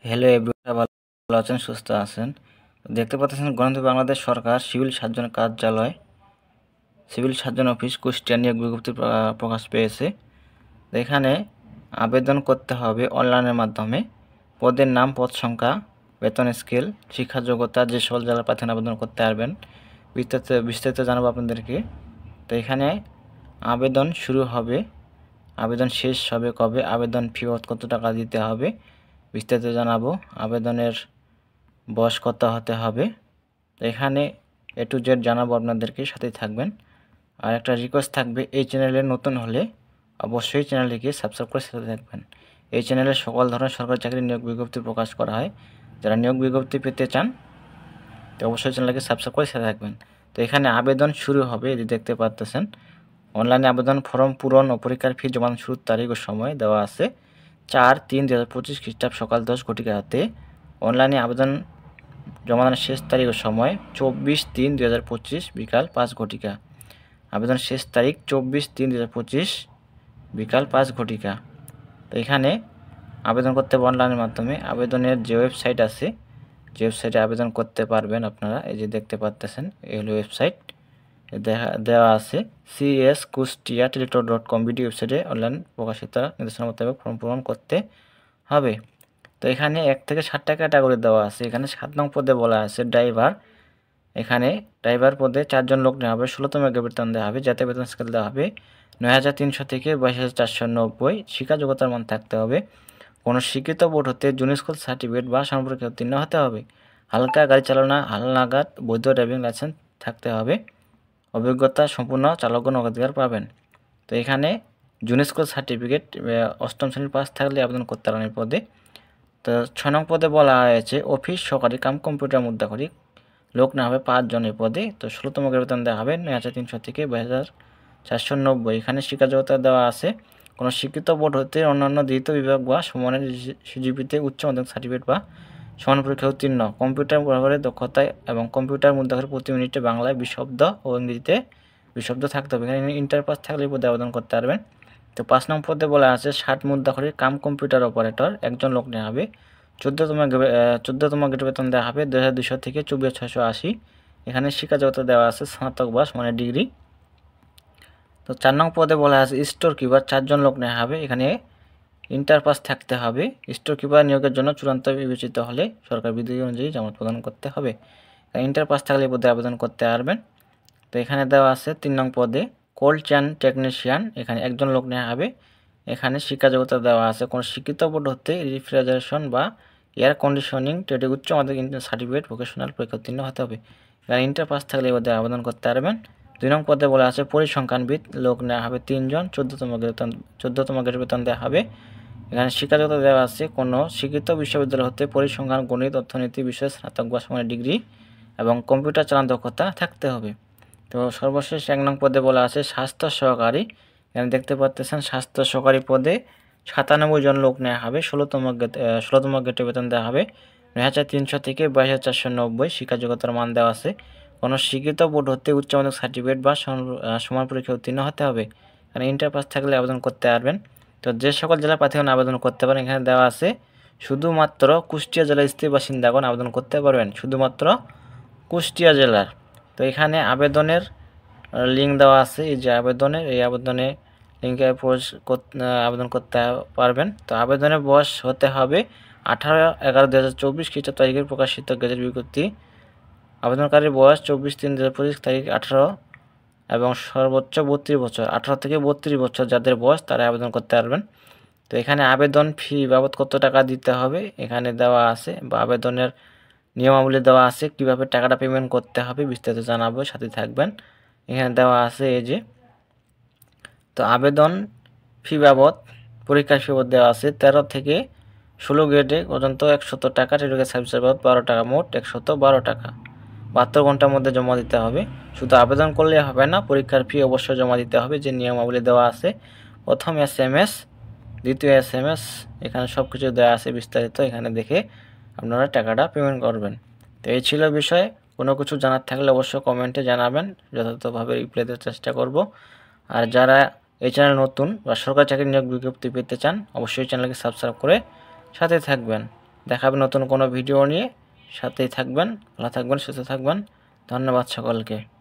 Hello everyone, ভালো আছেন, সুস্থ আছেন। দেখতে পাচ্ছেন গণতন্ত্র বাংলাদেশ সরকার সিভিল সার্জন কার্যালয়, সিভিল সার্জন অফিস কুষ্টিয়া নিয়োগ বিজ্ঞপ্তি প্রকাশ পেয়েছে। এখানে আবেদন করতে হবে অনলাইনের মাধ্যমে। পদের নাম, পদ সংখ্যা, বেতন স্কেল, শিক্ষা যোগ্যতা, যে সকল জেলার প্রার্থী আবেদন করতে পারবেন বিস্তারিত জানাবো আপনাদেরকে। তো এখানে আবেদন শুরু হবে, আবেদন শেষ হবে কবে, আবেদন ফি কত টাকা দিতে হবে বিস্তারিত জানাবো। আবেদনের বয়স কত হতে হবে, এখানে A to Z জানাবো আপনাদেরকে, সাথেই থাকবেন। আর একটা রিকোয়েস্ট থাকবে, এই চ্যানেলে নতুন হলে অবশ্যই চ্যানেলটিকে সাবস্ক্রাইব করে সাথে থাকবেন। এই চ্যানেলে সকল ধরনের সরকারি চাকরির নিয়োগ বিজ্ঞপ্তি প্রকাশ করা হয়। যারা নিয়োগ বিজ্ঞপ্তি পেতে চান তো অবশ্যই চ্যানেলকে সাবস্ক্রাইব করে সাথে থাকবেন। তো এখানে আবেদন শুরু হবে, এই দেখতে পাচ্ছেন অনলাইনে আবেদন ফর্ম পূরণ ও পরীক্ষার ফি জমা শুরুর তারিখ ও সময় দেওয়া আছে 4-3-2025 খ্রিস্টাব্দ সকাল 10 ঘটিকাতে। অনলাইনে আবেদন জমাদানের শেষ তারিখ ও সময় 24-3-2025 বিকাল 5 ঘটিকা। আবেদন শেষ তারিখ 24-3-2025 বিকাল 5 ঘটিকা। তো এখানে আবেদন করতে হবে অনলাইনের মাধ্যমে। আবেদনের যে ওয়েবসাইট আছে, যে ওয়েবসাইটে আবেদন করতে পারবেন আপনারা, এই যে দেখতে পাচ্ছেন এই হলো ওয়েবসাইট দেওয়া আছে cskustia.com ভিডিও ওয়েবসাইটে অনলাইন প্রকাশিত নির্দেশনা মোতাবেক ফর্ম পূরণ করতে হবে। তো এখানে 1 থেকে 7টা ক্যাটাগরি দেওয়া আছে। এখানে 7 নং পদে বলা আছে ড্রাইভার। এখানে ড্রাইভার পদে 4 জন লোক নেওয়া হবে, 16তম গ্রেড বেতন দেওয়া হবে, জাতীয় বেতন স্কেল দেওয়া হবে 9,300 থেকে 22,490। শিক্ষা যোগ্যতার মান থাকতে হবে, কোনো শিক্ষিত বোর্ড হতে জুনিয়র স্কুল সার্টিফিকেট বা সমপরীক্ষায় উত্তীর্ণ হতে হবে। হালকা গাড়ি চালনা, হালনাগাদ বৈধ ড্রাইভিং লাইসেন্স থাকতে হবে। অভিজ্ঞতা সম্পূর্ণ চালকগণ অগ্রাধিকার পাবেন। তো এখানে জুনিয়র স্কুল সার্টিফিকেট 8ম শ্রেণীর পাস থাকলে আবেদন করতে পারেন এই পদে। তো 6 নং পদে বলা হয়েছে অফিস সহকারী কাম কম্পিউটার মুদ্রাকরী, লোক না হবে 5 জন এই পদে। তো 16তম গ্রেড বেতন দেওয়া হবে 9,300 থেকে 22,490। এখানে শিক্ষা যোগ্যতা দেওয়া আছে, কোনো শিক্ষিত বোর্ড হতে অন্যান্য দ্বিতীয় বিভাগ বা সমানের সিজিপিতে উচ্চ মাধ্যমিক সার্টিফিকেট বা সমান পরীক্ষায় উত্তীর্ণ, কম্পিউটার ব্যবহারের দক্ষতা এবং কম্পিউটার মুদ্রাকরী প্রতি মিনিটে বাংলায় 20 শব্দ ও ইংরেজিতে 20 শব্দ থাকতে হবে। এখানে ইন্টার পাস থাকলে এই পদে আবেদন করতে পারবেন। তো 5 নং পদে বলা আছে 60 মুদ্রাকরী কাম কম্পিউটার অপারেটর, 1 জন লোক নেওয়া হবে। 14তম গ্রেড বেতন দেওয়া হবে 2,200 থেকে 24,680। এখানে শিক্ষা যোগ্যতা দেওয়া আছে স্নাতক বা সমানের ডিগ্রি। তো 4 নং পদে বলা আছে স্টোর কিপার, 4 জন লোক নেওয়া হবে। এখানে ইন্টার পাস থাকতে হবে। স্টোর কিপার নিয়োগের জন্য চূড়ান্ত বিবেচিত হলে সরকার বিধি অনুযায়ী জামানত প্রদান করতে হবে। ইন্টার পাস থাকলে এই পদে আবেদন করতে পারবেন। তো এখানে দেওয়া আছে 3 নং পদে কোল্ড চেন টেকনিশিয়ান, এখানে 1 জন লোক নেওয়া হবে। এখানে শিক্ষা যোগ্যতা দেওয়া আছে, কোনো শিক্ষিত বোর্ড হতে রেফ্রিজারেশন বা এয়ার কন্ডিশনিং ট্রেডে উচ্চ মাধ্যমিক সার্টিফিকেট ভোকেশনাল পরীক্ষা উত্তীর্ণ হতে হবে। এখানে ইন্টার পাস থাকলে এই পদে আবেদন করতে পারবেন। 2 নং পদে বলা আছে পরিসংখ্যানবিদ, লোক নেওয়া হবে 3 জন, 14তম গ্রেড বেতন দেওয়া হবে। এখানে শিক্ষা যোগ্যতা দেওয়া আছে, কোনো শিক্ষিত বিশ্ববিদ্যালয় হতে পরিসংখ্যান, গণিত, অর্থনীতি বিষয়ে স্নাতক বা সমানের ডিগ্রি এবং কম্পিউটার চালানোর দক্ষতা থাকতে হবে। তো সর্বশেষ 1 নং পদে বলা আছে স্বাস্থ্য সহকারী। এখানে দেখতে পাচ্ছেন স্বাস্থ্য সহকারী পদে 97 জন লোক নেওয়া হবে। 16তম গ্রেডে বেতন দেওয়া হবে 9,300 থেকে 22,490। শিক্ষা যোগ্যতার মান দেওয়া আছে, কোনো শিক্ষিত বোর্ড হতে উচ্চ মাধ্যমিক সার্টিফিকেট বা সমান পরীক্ষা উত্তীর্ণ হতে হবে। এখানে ইন্টার পাস থাকলে আবেদন করতে পারবেন। তো যে সকল জেলার প্রার্থীগণ আবেদন করতে পারেন এখানে দেওয়া আছে, শুধুমাত্র কুষ্টিয়া জেলার স্থায়ী বাসিন্দাগণ আবেদন করতে পারবেন, শুধুমাত্র কুষ্টিয়া জেলার। তো এখানে আবেদনের লিঙ্ক দেওয়া আছে, এই যে এই আবেদনে লিঙ্কে আবেদন করতে পারবেন। তো আবেদনের বয়স হতে হবে 18/11/2024 খ্রিস্টাব্দ তারিখের প্রকাশিত গেজেট বিজ্ঞপ্তি। আবেদনকারীর বয়স 24-3-2025 তারিখ 18 এবং সর্বোচ্চ 32 বছর, 18 থেকে 32 বছর যাদের বয়স তারা আবেদন করতে পারবেন। তো এখানে আবেদন ফি বাবদ কত টাকা দিতে হবে এখানে দেওয়া আছে, বা আবেদনের নিয়মাবলী দেওয়া আছে, কিভাবে টাকাটা পেমেন্ট করতে হবে বিস্তারিত জানাবো, সাথে থাকবেন। এখানে দেওয়া আছে এই যে, তো আবেদন ফি বাবদ পরীক্ষার ফি বাবদ দেওয়া আছে 13 থেকে 16 গ্রেডে পর্যন্ত 100 টাকা, রেডিও সার্ভিসের বাবদ 12 টাকা, মোট 112 টাকা 72 ঘন্টার মধ্যে জমা দিতে হবে। শুধু আবেদন করলে হবে না, পরীক্ষার ফি অবশ্যই জমা দিতে হবে, যে নিয়মাবলী দেওয়া আছে। প্রথম SMS, দ্বিতীয় SMS, এখানে সব কিছু দেওয়া আছে বিস্তারিত, এখানে দেখে আপনারা টাকাটা পেমেন্ট করবেন। তো এই ছিল বিষয়। কোনো কিছু জানার থাকলে অবশ্যই কমেন্টে জানাবেন, যথাযথভাবে রিপ্লাই দেওয়ার চেষ্টা করব। আর যারা এই চ্যানেল নতুন বা সরকারি চাকরি নিয়োগ বিজ্ঞপ্তি পেতে চান অবশ্যই চ্যানেলকে সাবস্ক্রাইব করে সাথে থাকবেন। দেখাবে নতুন কোনো ভিডিও নিয়ে। সাথেই থাকবেন, ভালো থাকবেন, সুস্থ থাকবেন। ধন্যবাদ সকলকে।